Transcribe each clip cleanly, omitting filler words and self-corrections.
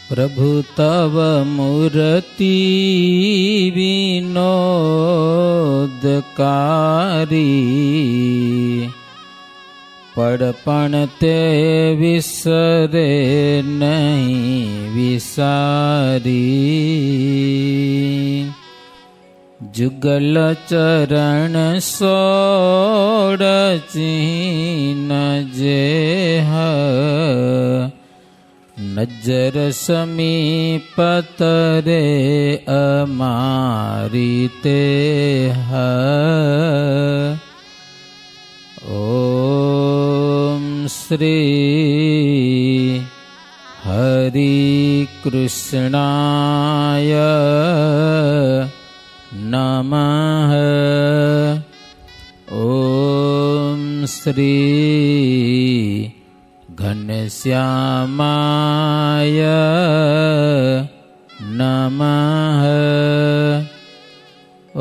પ્રભુ તવ મૂર્તિ વિનોદકારી, પડપણ તે વિસરે નહીં વિસારી, જુગલ ચરણ સોડ ચીન જેહ, નજર સમીપત રે અમારી તે ઓમ શ્રી હરિ કૃષ્ણાય નમઃ. ઓમ શ્રી ઘનશ્યામાય નમઃ.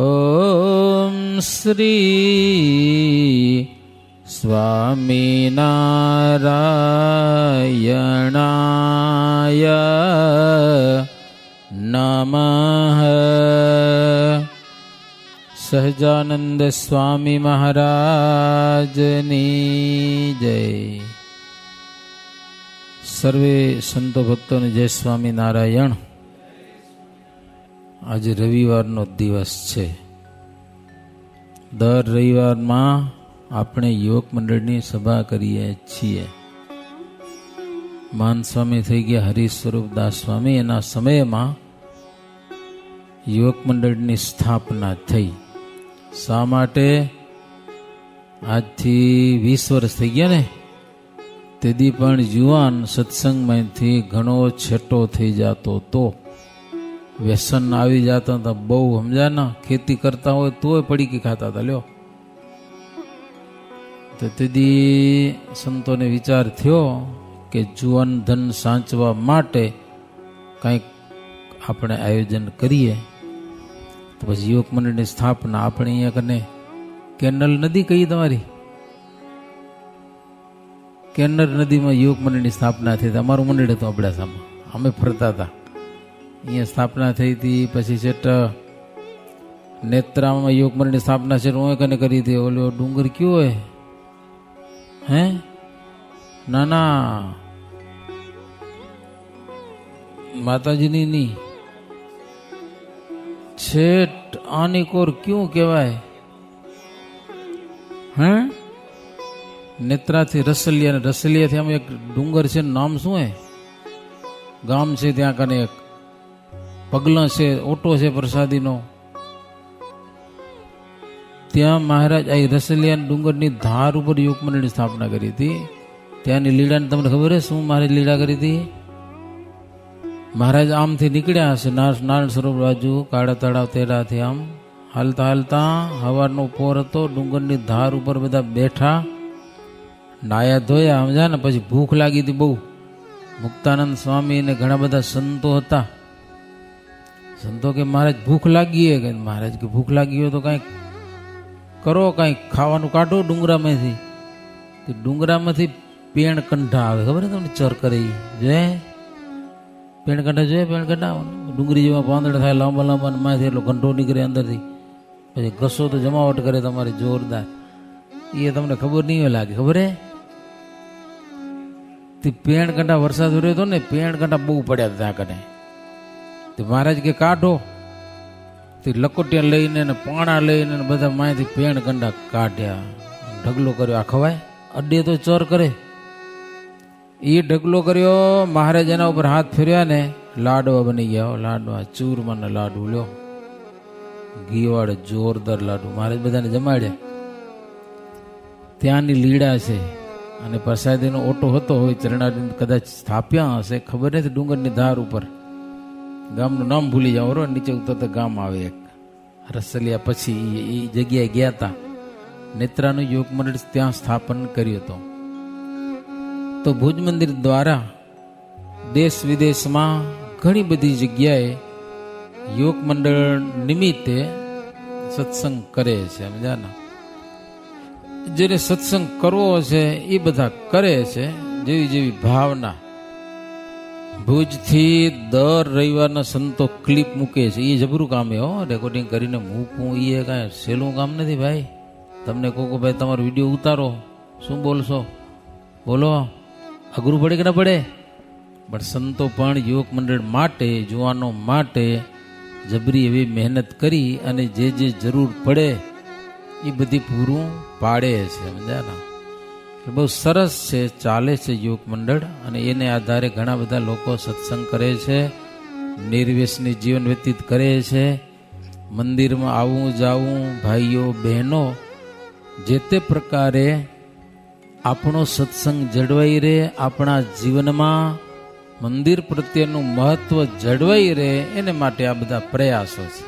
ઓમ શ્રી સ્વામિનારાયણાય નમઃ. સહજાનંદ સ્વામી મહારાજની જય. સર્વે સંતો ભક્તોને જય સ્વામિનારાયણ. આજે રવિવારનો દિવસ છે. દર રવિવારમાં આપણે યોગ મંડળની સભા કરીએ છીએ. માન સ્વામી થઈ ગયા હરિ સ્વરૂપદાસ સ્વામી, એના સમયમાં યોગ મંડળની સ્થાપના થઈ. શા માટે? આજથી 20 વર્ષ થઈ ગયા ને, તેથી પણ યુવાન સત્સંગમાંથી ઘણો છેટો થઈ જતો તો, વ્યસન આવી જતા હતા બહુ. સમજાના, ખેતી કરતા હોય તોય પડીકી ખાતા હતા. લ્યો, તો તેથી સંતોને વિચાર થયો કે જુવાન ધન સાચવા માટે કંઈક આપણે આયોજન કરીએ. તો પછી યોગ મંડળની સ્થાપના આપણે અહીંયા કને કેનલ નદી કહીએ તમારી, કેન્નર નદીમાં યોગ મંડળની સ્થાપના થઈ. અમારું મંડળ હતું અબડાસામાં, અમે ફરતા હતા. અહીંયા સ્થાપના થઈ હતી. પછી છેટ નેત્રામાં યોગ મંડળની સ્થાપના છે, હું કને કરી હતી. ઓલો ડુંગર કયો હોય? હે ના ના, માતાજીની ની છેટ આની કોર ક્યું કહેવાય? હે નેત્રાથી રસલિયા, ને રસલિયાથી આમ એક ડુંગર છે, નામ શું હે? ગામ છે ત્યાં કને એક પગલા છે, ઓટો છે પ્રસાદીનો. ત્યાં મહારાજ આ રસલિયા ડુંગરની ધાર ઉપર યોગ મંડળની સ્થાપના કરી હતી. ત્યાંની લીલાને તમને ખબર હે શું મહારાજ લીલા કરી હતી? મહારાજ આમથી નીકળ્યા હશે નારાયણ સરોવર બાજુ, કાળા તળાવ તેડાથી આમ હાલતા હાલતા, હવારનો પોર હતો, ડુંગરની ધાર ઉપર બધા બેઠા, નાયા ધોયા. સમજા ને, પછી ભૂખ લાગી હતી બહુ. મુક્તાનંદ સ્વામી ને ઘણા બધા સંતો હતા. સંતો કે મહારાજ ભૂખ લાગી હે. મહારાજ કે ભૂખ લાગી હોય તો કંઈક કરો, કંઈક ખાવાનું કાઢો ડુંગરામાંથી. ડુંગરામાંથી પેણ કંઠા આવે, ખબર તમને? ચર કરે જોયે પેણ કંઠા, જોઈએ પેણ કંઠા? ડુંગળી જેવા પાંદડા થાય લાંબા લાંબા, માંથી એટલો કંઠો નીકળે અંદરથી. પછી ઘસો તો જમાવટ કરે તમારી જોરદાર. એ તમને ખબર નહીં લાગે, ખબર હે? તે પેણ કંઠા વરસાદ વર્યો હતો ને, પેણ કંઠા બહુ પડ્યા ત્યાં કને. તે મહારાજ કે કાઢો. તે લકોટિયા લઈને ને પાણા લઈને બધા માહિતી પેણ કંઠા કાઢ્યા, ઢગલો કર્યો. આ ખવાય? અડે તો ચર કરે. એ ઢગલો કર્યો. મહારાજ એના ઉપર હાથ ફેર્યા ને લાડવા બની ગયા. લાડવા ચૂરમાના લાડુ, લ્યો ઘીવાળે જોરદાર લાડુ. મહારાજ બધાને જમાડ્યા. ત્યાંની લીડા છે, અને પ્રસાદીનો ઓટો હતો હોય, ચરણાદી કદાચ સ્થાપ્યા હશે, ખબર નથી. ડુંગરની ધાર ઉપર, ગામનું નામ ભૂલી જાઓ, નીચે ઉતરતા ગામ આવે એક રસલિયા. પછી એ જગ્યાએ ગયા હતા. નેત્રાનું યોગ મંડળ ત્યાં સ્થાપન કર્યું હતું. તો ભુજ મંદિર દ્વારા દેશ વિદેશમાં ઘણી બધી જગ્યાએ યોગ મંડળ નિમિત્તે સત્સંગ કરે છે. સમજાના, જેને સત્સંગ કરવો છે એ બધા કરે છે, જેવી જેવી ભાવના. ભુજથી દર રવિવારના સંતો ક્લિપ મૂકે છે. એ જબરું કામ હો, રેકોર્ડિંગ કરીને મૂકવું એ કાંઈ સહેલું કામ નથી ભાઈ. તમને કહો ભાઈ તમારો વિડીયો ઉતારો, શું બોલશો? બોલો, અઘરું પડે કે ના પડે? પણ સંતો પણ યુવક મંડળ માટે, જુવાનો માટે જબરી એવી મહેનત કરી અને જે જરૂર પડે એ બધી પૂરું પાડે છે. સમજ્યા? બહુ સરસ છે, ચાલે છે યુવક મંડળ. અને એને આધારે ઘણા બધા લોકો સત્સંગ કરે છે, નિર્વ્યસની જીવન વ્યતીત કરે છે. મંદિરમાં આવું જાવું, ભાઈઓ બહેનો જે તે પ્રકારે આપણો સત્સંગ જળવાઈ રહે, આપણા જીવનમાં મંદિર પ્રત્યેનું મહત્વ જળવાઈ રહે, એને માટે આ બધા પ્રયાસો છે.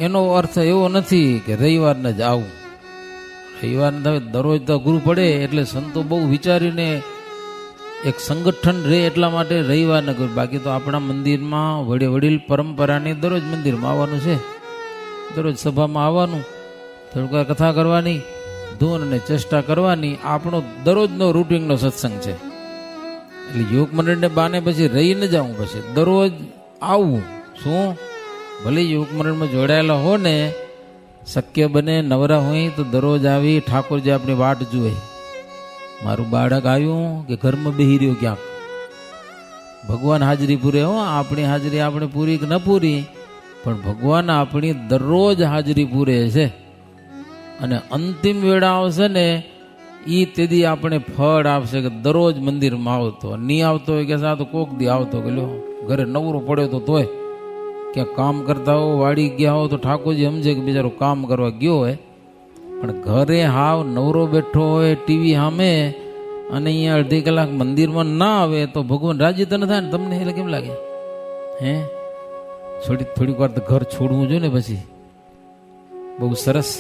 એનો અર્થ એવો નથી કે રવિવારને જ આવું. રવિવારને દરરોજ તો અઘરું પડે, એટલે સંતો બહુ વિચારીને એક સંગઠન રહે એટલા માટે રવિવારને કર્યું. બાકી તો આપણા મંદિરમાં વડીલ પરંપરાની દરરોજ મંદિરમાં આવવાનું છે, દરરોજ સભામાં આવવાનું, થોડીક કથા કરવાની, ધૂન અને ચેષ્ટા કરવાની. આપણો દરરોજનો રૂટિનનો સત્સંગ છે. એટલે યુવક મંડળને બાને પછી રહી ન જાઉં, પછી દરરોજ આવવું. શું ભલે યુવક મંડળમાં જોડાયેલા હો ને, શક્ય બને નવરા હોય તો દરરોજ આવી ઠાકોરજી આપણી વાટ જુએ. મારું બાળક આવ્યું કે ઘરમાં બેહી રહ્યો ક્યાંક. ભગવાન હાજરી પૂરે હો, આપણી હાજરી આપણે પૂરી કે ન પૂરી, પણ ભગવાન આપણી દરરોજ હાજરી પૂરે છે. અને અંતિમ વેળા આવશે ને એ તેથી આપણે ફળ આપશે કે દરરોજ મંદિરમાં આવતો. નહીં આવતો હોય કે સા તો કોક દી આવતો કે લ્યો ઘરે નવરો પડ્યો તો તોય ક્યાં કામ કરતા હો, વાડી ગયા હો તો ઠાકોરજી સમજે કે બિચારો કામ કરવા ગયો હોય. પણ ઘરે હાવ નવરો બેઠો હોય ટીવી સામે અને અહીંયા અડધી કલાક મંદિરમાં ના આવે તો ભગવાન રાજી તો ન થાય ને? તમને એટલે કેમ લાગે? હે, થોડીક વાર તો ઘર છોડવું જોઈએ ને. પછી બહુ સરસ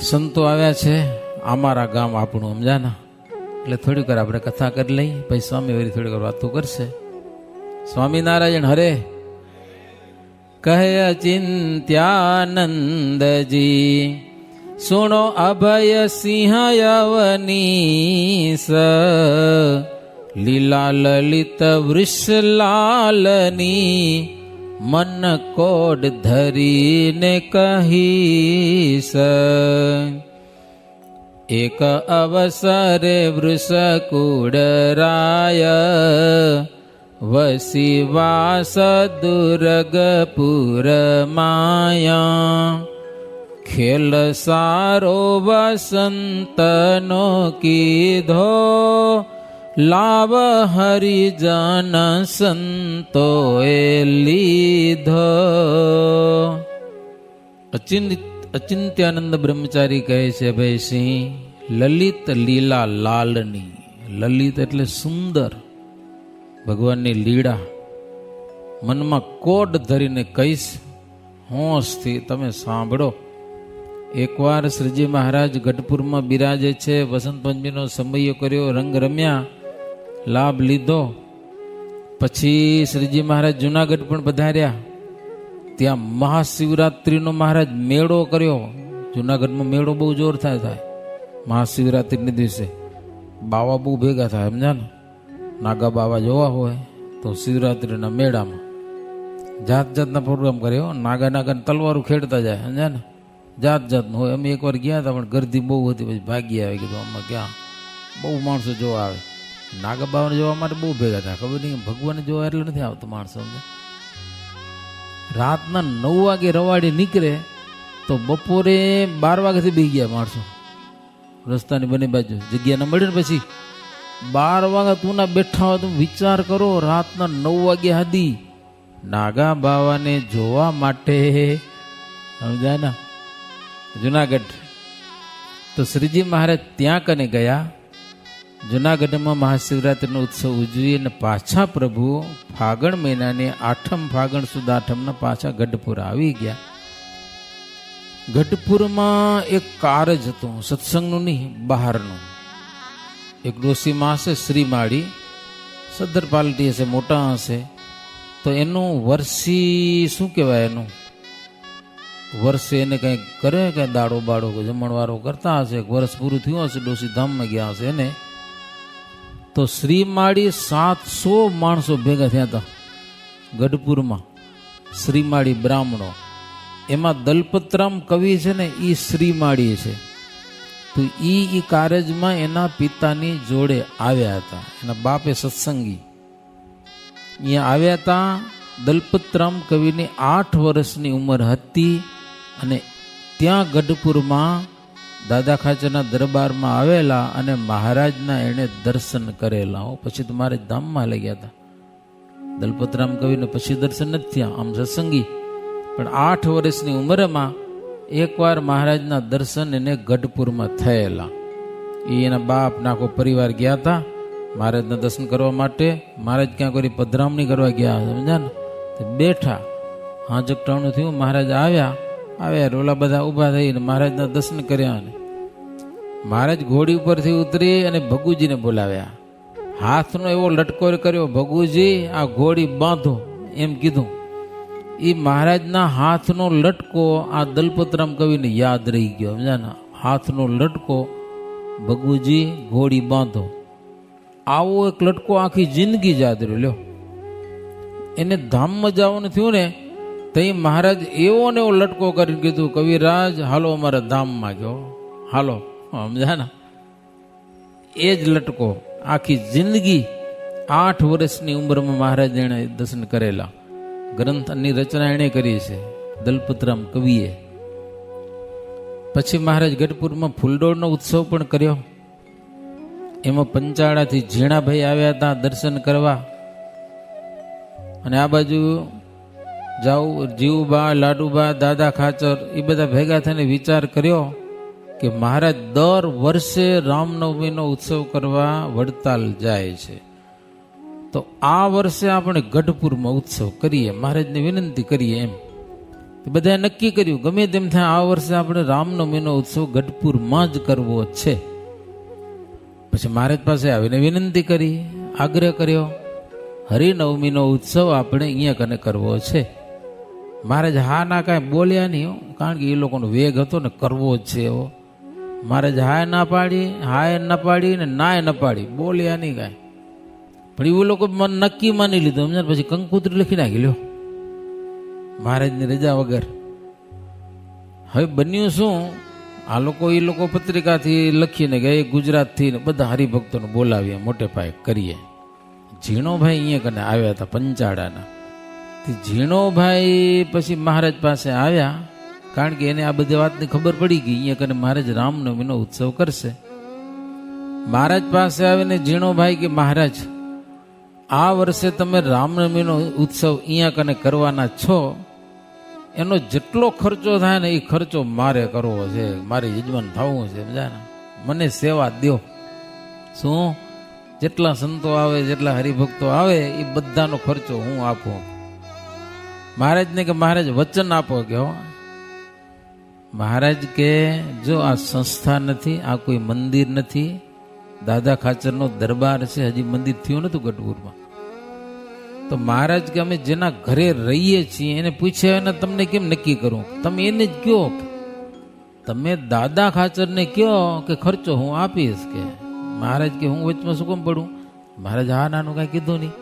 સંતો આવ્યા છે અમારા ગામ આપણું, સમજાના? એટલે થોડીક વાર આપણે કથા કરી લઈ, પછી સ્વામી વળી થોડીક વાર વાતો કરશે. સ્વામિનારાયણ હરે. કહે અચિંત્યાનંદજી સુણો અભય સિંહ યવનીસ, લીલા લલિત વૃષલાલની મન કોડ ધરીને કહીશ. એક અવસરે વૃષકુડરાય વસીવાસ દુર્ગપુર માયા, ખેલ સારો વસંતનો કીધો, લાવ હરિજન સંતોએ લીધો. અચિંત્યાનંદ બ્રહ્મચારી કહે છે ભાઈ સિંહ, લલિત લીલા લાલની. લલિત એટલે સુંદર, ભગવાનની લીલા. મનમાં કોડ ધરીને કહીશ, હોંશથી તમે સાંભળો. એકવાર શ્રીજી મહારાજ ગઢપુરમાં બિરાજે છે, વસંત પંચમીનો સમય કર્યો, રંગ રમ્યા, લાભ લીધો. પછી શ્રીજી મહારાજ જુનાગઢ પણ પધાર્યા. ત્યાં મહાશિવરાત્રિનો મહારાજ મેળો કર્યો. જુનાગઢમાં મેળો બહુ જોર થાય મહાશિવરાત્રિને દિવસે. બાવા બહુ ભેગા થાય, સમજા ને? નાગા બાવા જોવા હોય તો શિવરાત્રિના મેળામાં જાત જાતના પ્રોગ્રામ કર્યો. નાગા તલવારું ખેડતા જાય, સમજા ને? જાત જાતનું હોય. અમે એકવાર ગયા હતા પણ ગરદી બહુ હતી, પછી ભાગી આવે. કીધું આમાં ક્યાં બહુ માણસો જોવા આવે. નાગા બાવાને જોવા માટે બહુ ભેગા થાય. ખબર નહીં ભગવાનને જોવા એટલે નથી આવતો માણસો. રાતના 9 વાગે રવાડી નીકળે તો બપોરે 12 વાગ્યાથી બેસી ગયા માણસો રસ્તાની બંને બાજુ. જગ્યા ન મળે ને પછી 12 વાગ્યા તું ના બેઠા હોય. તમે વિચાર કરો, રાતના 9 વાગ્યા સુધી નાગા બાવાને જોવા માટે, સમજાય ને? જુનાગઢ તો શ્રીજી મહારાજ ત્યાં કને ગયા. જુનાગઢમાં મહાશિવરાત્રિનો ઉત્સવ ઉજવી અને પાછા પ્રભુ ફાગણ મહિનાની 8મ ફાગણ સુદ 8મના પાછા ગઢપુર આવી ગયા. ગઢપુરમાં એક કારજ હતું, સત્સંગનું નહીં, બહારનું. એક ડોસીમાં હશે શ્રીમાળી, સદ્ધર પાલટી હશે, મોટા હશે. તો એનું વર્ષી શું કહેવાય, એનું વર્ષે એને કંઈક કરે, કંઈ દાડો બાડો જમણવારો કરતા હશે. એક વર્ષ પૂરું થયું હશે, ડોસી ધામમાં ગયા હશે. એને તો શ્રીમાળી 700 માણસો ભેગા થયા હતા ગઢપુરમાં. શ્રીમાળી બ્રાહ્મણો, એમાં દલપતરામ કવિ છે ને એ શ્રીમાળી છે. તો એ કારજમાં એના પિતાની જોડે આવ્યા હતા. એના બાપે સત્સંગી અહીંયા આવ્યા હતા. દલપતરામ કવિની 8 વર્ષની ઉંમર હતી અને ત્યાં ગઢપુરમાં દાદા ખાચરના દરબારમાં આવેલા અને મહારાજના એણે દર્શન કરેલા. પછી તો મારે ધામમાં લઈ ગયા હતા. દલપતરામ કવિને પછી દર્શન નથી થયા, આમ સત્સંગી, પણ 8 વર્ષની ઉંમરમાં એકવાર મહારાજના દર્શન એને ગઢપુરમાં થયેલા. એના બાપ નાખો પરિવાર ગયા હતા મહારાજના દર્શન કરવા માટે. મહારાજ ક્યાં કોઈ પધરામણી કરવા ગયા, સમજા ને, બેઠા. હાજકટાણું થયું, મહારાજ આવ્યા રોલા બધા ઊભા થઈને મહારાજના દર્શન કર્યા. અને મહારાજ ઘોડી ઉપરથી ઉતરી અને ભગુજીને બોલાવ્યા. હાથનો એવો લટકો કર્યો, ભગુજી આ ઘોડી બાંધો એમ કીધું. એ મહારાજના હાથનો લટકો આ દલપતરામ કવિને યાદ રહી ગયો. સમજાને, હાથનો લટકો, ભગુજી ઘોડી બાંધો. આવો એક લટકો આખી જિંદગી યાદ રહ્યો. લ્યો, એને ધામમાં જવાનું થયું ને તઈ મહારાજ એવો ને એવો લટકો કરીને કીધું, કવિરાજ હાલો અમારા ધામમાં ગયો, હાલો. સમજા ને, એ જ લટકો આખી જિંદગી 8 વર્ષની ઉંમરમાં મહારાજ એને દર્શન કરેલા. ગ્રંથની રચના એણે કરી છે દલપતરામ કવિએ. પછી મહારાજ ગઢપુરમાં ફૂલડોળનો ઉત્સવ પણ કર્યો. એમાં પંચાળાથી ઝીણાભાઈ આવ્યા હતા દર્શન કરવા. અને આ બાજુ જીવુબા, લાડુબા, દાદા ખાચર એ બધા ભેગા થઈને વિચાર કર્યો કે મહારાજ દર વર્ષે રામનવમીનો ઉત્સવ કરવા વડતાલ જાય છે, તો આ વર્ષે આપણે ગઢપુરમાં ઉત્સવ કરીએ, મહારાજને વિનંતી કરીએ. એમ બધાએ નક્કી કર્યું, ગમે તેમ થાય આ વર્ષે આપણે રામનવમીનો ઉત્સવ ગઢપુરમાં જ કરવો છે. પછી મહારાજ પાસે આવીને વિનંતી કરી, આગ્રહ કર્યો, હરિનવમીનો ઉત્સવ આપણે અહીંયા કને કરવો છે. મહારાજ હા ના કાંઈ બોલ્યા નહીં, કારણ કે એ લોકોનો વેગ હતો ને કરવો જ છે એવો. મહારાજ હાય ના પાડી ને નાય ન પાડી, બોલ્યા નહીં કાંઈ. પણ એવું લોકો મન નક્કી માની લીધું. સમજા, પછી કંકુત્રી લખી નાખી લ્યો મહારાજની રજા વગર. હવે બન્યું શું, આ લોકો એ લોકો પત્રિકાથી લખીને ગયા, ગુજરાતથી ને બધા હરિભક્તોને બોલાવીએ, મોટે પાયે કરીએ. ઝીણોભાઈ અહીંયા કને આવ્યા હતા પંચાળાના. ઝીણોભાઈ પછી મહારાજ પાસે આવ્યા, કારણ કે એને આ બધી વાતની ખબર પડી ગઈ અહીંયા કને મહારાજ રામનવમીનો ઉત્સવ કરશે. મહારાજ પાસે આવીને ઝીણોભાઈ કે મહારાજ આ વર્ષે તમે રામનવમીનો ઉત્સવ અહીંયા કને કરવાના છો, એનો જેટલો ખર્ચો થાય ને એ ખર્ચો મારે કરવો છે, મારે યજમાન થવું છે. સમજાય ને, મને સેવા દો. શું, જેટલા સંતો આવે, જેટલા હરિભક્તો આવે એ બધાનો ખર્ચો હું આપું. મહારાજને કે મહારાજ વચન આપો કે હો. મહારાજ કે જો આ સંસ્થા નથી, આ કોઈ મંદિર નથી, દાદા ખાચરનો દરબાર છે, હજી મંદિર થયું નતું ગઢપુરમાં. તો મહારાજ કે અમે જેના ઘરે રહીએ છીએ એને પૂછ્યા ને તમને કેમ નક્કી કરું, તમે એને જ કહો, તમે દાદા ખાચરને કહો કે ખર્ચો હું આપીશ. કે મહારાજ કે હું વચમાં શું કેમ પડું. મહારાજ હા નાનું કાંઈ કીધું નહીં,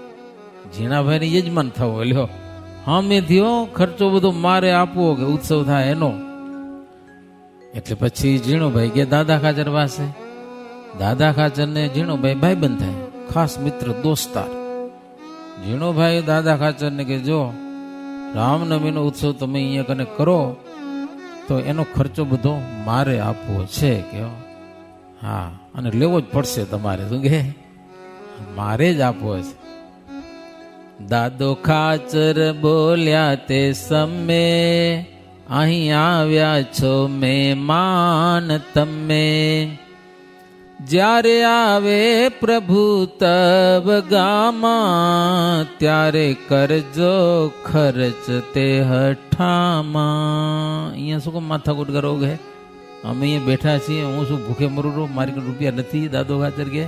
ઝીણાભાઈને યજમાન થવો. લ્યો, હા મેં થયો, ખર્ચો બધો મારે આપવો કે ઉત્સવ થાય એનો. એટલે પછી ઝીણોભાઈ કે દાદા ખાચર પાસે. દાદા ખાચરને ઝીણોભાઈ ભાઈબંધ થાય, ખાસ મિત્ર, દોસ્તાર. ઝીણોભાઈ દાદા ખાચરને કે જો રામનવમીનો ઉત્સવ તમે અહીંયા કને કરો તો એનો ખર્ચો બધો મારે આપવો છે. કે હા, અને લેવો જ પડશે તમારે. શું કે મારે જ આપવો છે. દાદો ખાચર બોલ્યા તે સમે, અહીં આવ્યા છો મહેમાન તમે, જ્યારે આવે પ્રભુ તબ ગામાં, ત્યારે કરજો ખર્ચ તે હઠામાં. અહીંયા શું કામ માથાકૂટ કરો કે અમે અહીંયા બેઠા છીએ, હું શું ભૂખે મરું રહું, મારી કોઈ રૂપિયા નથી. દાદો ખાચર કે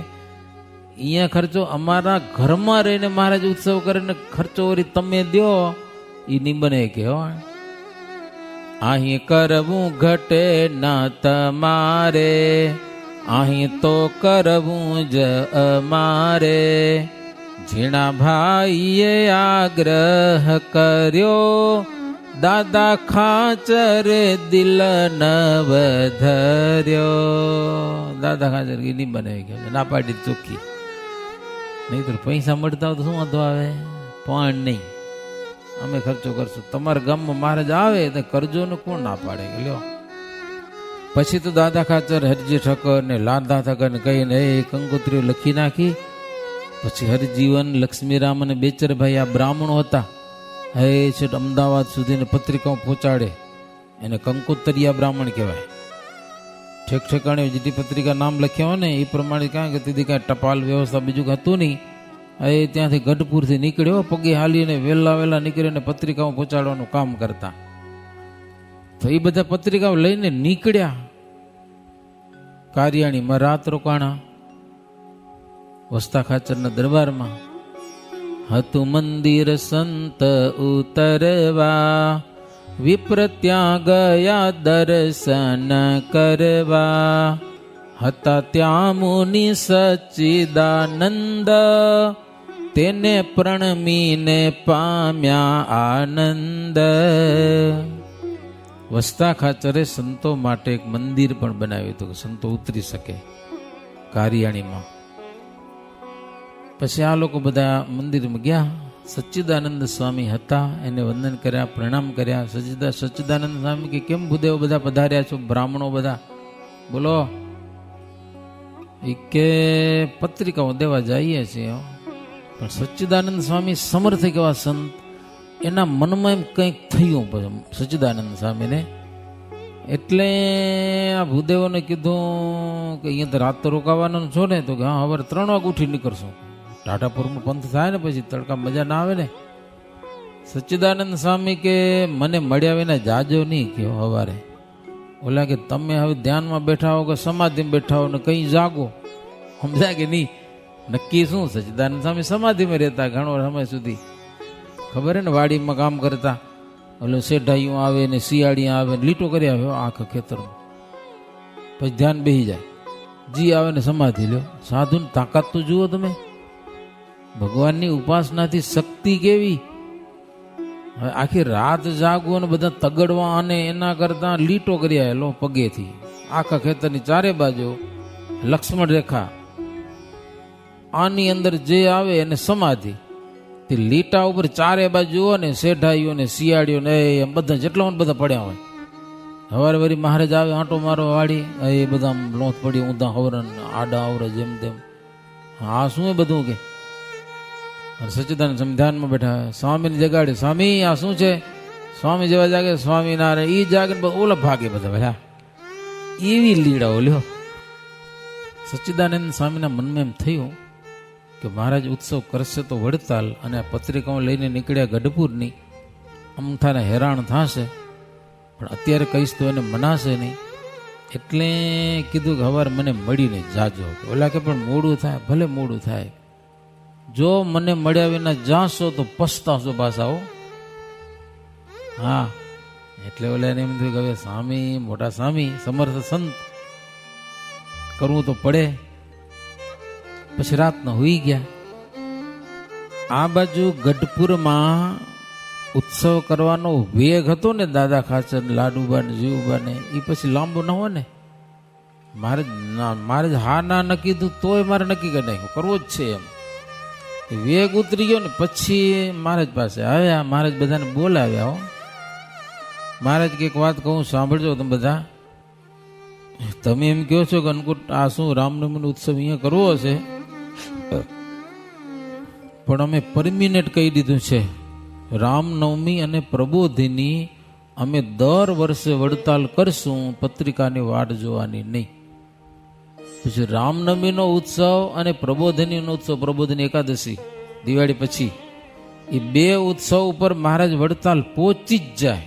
અહીંયા ખર્ચો અમારા ઘરમાં રહીને મહારાજ ઉત્સવ કરીને ખર્ચો વળી તમે દો, એ નહીં બને. કે અહીં કરવું ઘટે ના તમારે, અહીં તો કરવું જ અમારે, ઝીણા ભાઈએ આગ્રહ કર્યો, દાદા ખાચરે દિલ નવ ધર્યો. દાદા ખાચર નહીં બનાવી ગયા, ના પાડી ચોખ્ખી. નહીં તો પૈસા મળતા હોય તો શું વાંધો આવે, પણ નહીં, અમે ખર્ચો કરશું. તમારા ગામમાં મહારાજ આવે તો કરજો ને, કોણ ના પાડે લ્યો. પછી તો દાદા ખાચર હરજી ઠક્કર ને લાદા ઠક્કર ને કહીને એ કંકોત્રીઓ લખી નાખી. પછી હરજીવન, લક્ષ્મીરામ અને બેચરભાઈ આ બ્રાહ્મણો હતા, હે છે અમદાવાદ સુધીને પત્રિકાઓ પહોંચાડે, એને કંકોતરિયા બ્રાહ્મણ કહેવાય. ઠેક ઠેકાણે જેટલી પત્રિકા નામ લખ્યા હોય ને એ પ્રમાણે કાંઈ કે તેથી કાંઈ ટપાલ વ્યવસ્થા બીજું હતું નહીં. એ ત્યાંથી ગઢપુરથી નીકળ્યો, પગે હાલીને વહેલા નીકળીને પત્રિકાઓ પહોંચાડવાનું કામ કરતા. તો એ બધા પત્રિકાઓ લઈને નીકળ્યા. કારિયાણીમાં રાત રોકાણા, વસ્તા ખાચરના દરબારમાં. હતું મંદિર સંત ઉતરવા, વિપ્ર ત્યાં ગયા દર્શન કરવા. હતા ત્યાં મુનિ સચ્ચિદાનંદ, તેને પ્રણમીને પામ્યા આનંદ. વસ્તા ખાચરે સંતો માટે એક મંદિર પણ બનાવ્યું હતું કે સંતો ઉતરી શકે કારિયાણીમાં. પછી આ લોકો બધા મંદિરમાં ગયા. સચ્ચિદાનંદ સ્વામી હતા, એને વંદન કર્યા, પ્રણામ કર્યા. સચ્ચિદાનંદ સ્વામી કે કેમ ભૂદેવ બધા પધાર્યા છો, બ્રાહ્મણો બધા, બોલો. એ કે પત્રિકાઓ દેવા જઈએ છીએ. પણ સચ્ચિદાનંદ સ્વામી સમર્થ કેવા સંત, એના મનમાં એમ કંઈક થયું સચ્ચિદાનંદ સ્વામીને. એટલે આ ભૂદેવોને કીધું કે અહીંયા તો રાત તો રોકાવાનું છો ને, તો કે હા હવે 3 વાગે ઉઠી નીકળશું. ટાટાપુરમાં પંથ થાય ને પછી તડકા મજા ના આવે ને. સચ્ચિદાનંદ સ્વામી કે મને મળ્યા વિના જાજો નહીં કયો સવારે. ઓલા કે તમે હવે ધ્યાનમાં બેઠા હો કે સમાધિમાં બેઠા હો ને કંઈ જાગો, સમજાય કે નહીં? નક્કી શું? સચ્ચિદાનંદ સ્વામી સમાધિમાં રહેતા ઘણો સમય સુધી, ખબર હે ને, વાડીમાં કામ કરતા. ઓલો શેઢાઈઓ આવે ને શિયાળીਆਂ આવે ને લીટો કરી આવ્યો આખા ખેતરમાં. પછી ધ્યાન બેસી જાય, જી આવે ને સમાધિ લ્યો. સાધુની તાકાત તો જુઓ તમે, ભગવાનની ઉપાસનાથી શક્તિ કેવી. હવે આખી રાત જાગવું અને બધા તગડવા, અને એના કરતા લીટો કરી આવેલો પગેથી આખા ખેતરની ચારે બાજુ લક્ષ્મણ રેખા, આની અંદર જે આવે એને સમાધિ. તે લીટા ઉપર ચારે બાજુ ને શેઢાઈઓ ને શિયાળીઓ ને એમ બધા જેટલા બધા પડ્યા હોય. હવારે વળી મહારાજ આવે આંટો મારો વાળી, એ બધા લોથ પડી ઊંધા હવરન આડા આવરે જેમ તેમ. હા શું એ બધું કે સચ્ચિદાનંદ સ્વામી ધ્યાનમાં બેઠા. સ્વામીને જગાડે, સ્વામી આ શું છે? સ્વામી જેવા જાગે, સ્વામી ના રે ઈ જાગે ને ઓલા ભાગે બધા બધા. એવી લીડાઓ લ્યો. સચ્ચિદાનંદ સ્વામીના મનમાં એમ થયું કે મહારાજ ઉત્સવ કરશે તો વડતાલ, અને આ પત્રિકાઓ લઈને નીકળ્યા ગઢપુરની. અમથાને હેરાન થશે, પણ અત્યારે કહીશ તો એને મનાશે નહીં. એટલે કીધું કે હવાર મને મળીને જાજો. ઓલા કે પણ મોડું થાય, ભલે મોડું થાય, જો મને મળ્યા વિના જાશો તો પસ્તાશો પાછા. હા, એટલે ઓલા એને એમ થયું કે હવે સ્વામી, મોટા સ્વામી, સમર્થ સંત, કરવું તો પડે. પછી રાતના હોઈ ગયા. આ બાજુ ગઢપુરમાં ઉત્સવ કરવાનો વેગ હતો ને દાદા ખાચર, લાડુબા ને જીવુબા ને, એ પછી લાંબો ન હોય ને. મારે હા ના ન કીધું તોય મારે નક્કી કરી નાખ્યું કરવો જ છે એમ. વેગ ઉતરી ગયો ને પછી મહારાજ પાસે આવ્યા. મહારાજ બધાને બોલાવ્યા. હો મહારાજ કે એક વાત કહું, સાંભળજો તમે બધા. તમે એમ કહો છો કે અન્નકૂટ આ શું રામનવમીનો ઉત્સવ અહીંયા કરવો હશે, પણ અમે પરમિનેન્ટ કહી દીધું છે, રામનવમી અને પ્રબોધિની અમે દર વર્ષે વડતાલ કરશું, પત્રિકાની વાટ જોવાની નહીં. પછી રામનવમીનો ઉત્સવ અને પ્રબોધિનીનો ઉત્સવ, પ્રબોધિની એકાદશી દિવાળી પછી, એ 2 ઉત્સવ ઉપર મહારાજ વડતાલ પહોંચી જ જાય.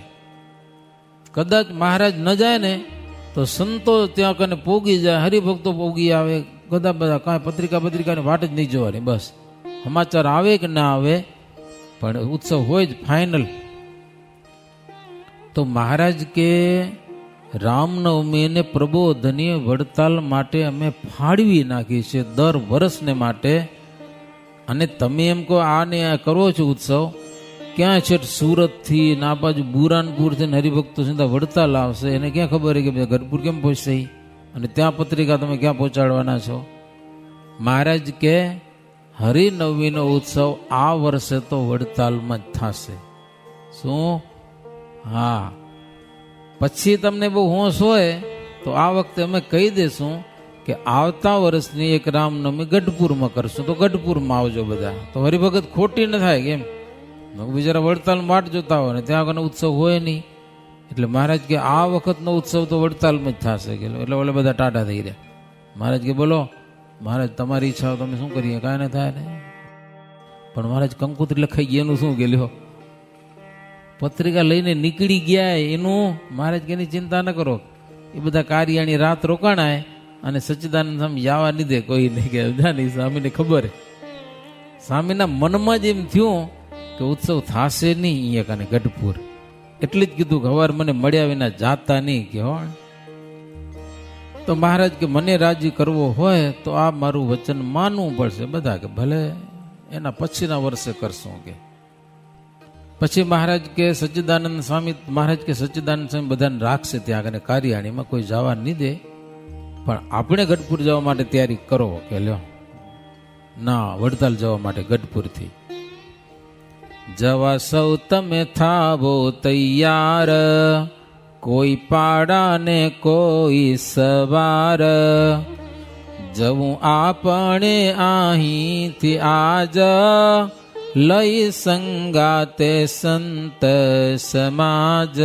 કદાચ મહારાજ ન જાય ને તો સંતો ત્યાં કને પોગી જાય, હરિભક્તો પોગી આવે, બધા કાંઈ પત્રિકાની વાટ જ નહીં જોવાની. બસ સમાચાર આવે કે ના આવે, પણ ઉત્સવ હોય જ ફાઇનલ. તો મહારાજ કે રામનવમીને પ્રબોધની વડતાલ માટે અમે ફાળવી નાખી છે દર વર્ષને માટે. અને તમે એમ કહો આને આ કરો છો ઉત્સવ, ક્યાં છે સુરતથી ના બાજુ બુરાનપુરથી હરિભક્તો સીધા વડતાલ આવશે, એને ક્યાં ખબર છે કે ગઢપુર કેમ પહોંચશે? અને ત્યાં પત્રિકા તમે ક્યાં પહોંચાડવાના છો? મહારાજ કે હરિનવમીનો ઉત્સવ આ વર્ષે તો વડતાલમાં જ થશે. શું? હા. પછી તમને બહુ હોશ હોય તો આ વખતે અમે કહી દેશું કે આવતા વર્ષની એક રામનવમી ગઢપુરમાં કરશું, તો ગઢપુરમાં આવજો બધા. તો હરિભગત ખોટી ન થાય કેમ? બિચારા વડતાલ વાટ જોતા હોય ને ત્યાં આગળ ઉત્સવ હોય નહીં. એટલે મહારાજ કે આ વખતનો ઉત્સવ તો વડતાલમાં જ થશે. એટલે ઓલે બધા ટાટા થઈ રહ્યા. મહારાજ કે બોલો મહારાજ તમારી ઈચ્છા તમે શું કરીએ, કાંઈ ન થાય ને. પણ મહારાજ કંકોત્રી લખાઈ ગઈ એનું શું કે લ્યો, પત્રિકા લઈને નીકળી ગયા એનું મહારાજ કે એની ચિંતા ન કરો. એ બધા કાર્યાની રાત રોકાણાય અને સચ્ચિદાનંદ સ્વામી જવા નહીં દે કોઈ નહીં, કે નહીં સ્વામીને ખબર. સ્વામીના મનમાં જ એમ થયું કે ઉત્સવ થશે નહીં અહીંયા કાને ગઢપુર. એટલે જ કીધું કે હવાર મને મળ્યા વિના જાતા નહીં કે હો. તો મહારાજ કે મને રાજી કરવો હોય તો આ મારું વચન માનવું પડશે. બધા કે ભલે એના પછીના વર્ષે કરશું કે. પછી મહારાજ કે સચ્ચિદાનંદ સ્વામી બધાને રાખશે ત્યાં આગળ કાર્યાણીમાં, કોઈ જવા નહીં દે. પણ આપણે ગઢપુર જવા માટે તૈયારી કરો કે લ્યો ના, વડતાલ જવા માટે ગઢપુરથી જવા સૌ તમે થાવો તૈયાર, કોઈ પાડા ને કોઈ સવાર. જવું આપણે અહીંથી આજ, લઈ સંગાતે સંત સમાજ.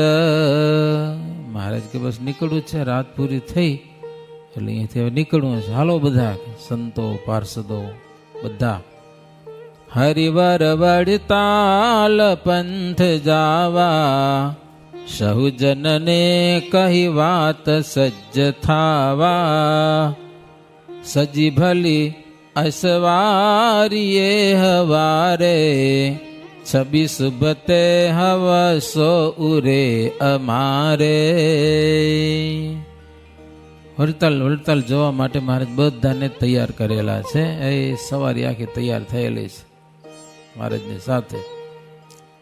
મહારાજ કે બસ નીકળવું છે, રાત પૂરી થઈ એટલે અહીંયાથી હવે નીકળવું છે. હાલો બધા સંતો પાર્ષદો બધા. હરિવર વડતાલ પંથ જાવા, સહુજનને કહી વાત સજ્જ થાવા. સજી ભલી અસવારીએ હવારે, છબી સુબતે હવસો ઉરે અમારે. વડતાલ જવા માટે મહારાજ બધાને તૈયાર કરેલા છે. એ સવારી આખી તૈયાર થયેલી છે મહારાજની સાથે.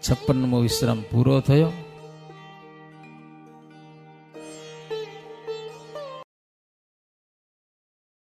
56મો વિશ્રામ પૂરો થયો.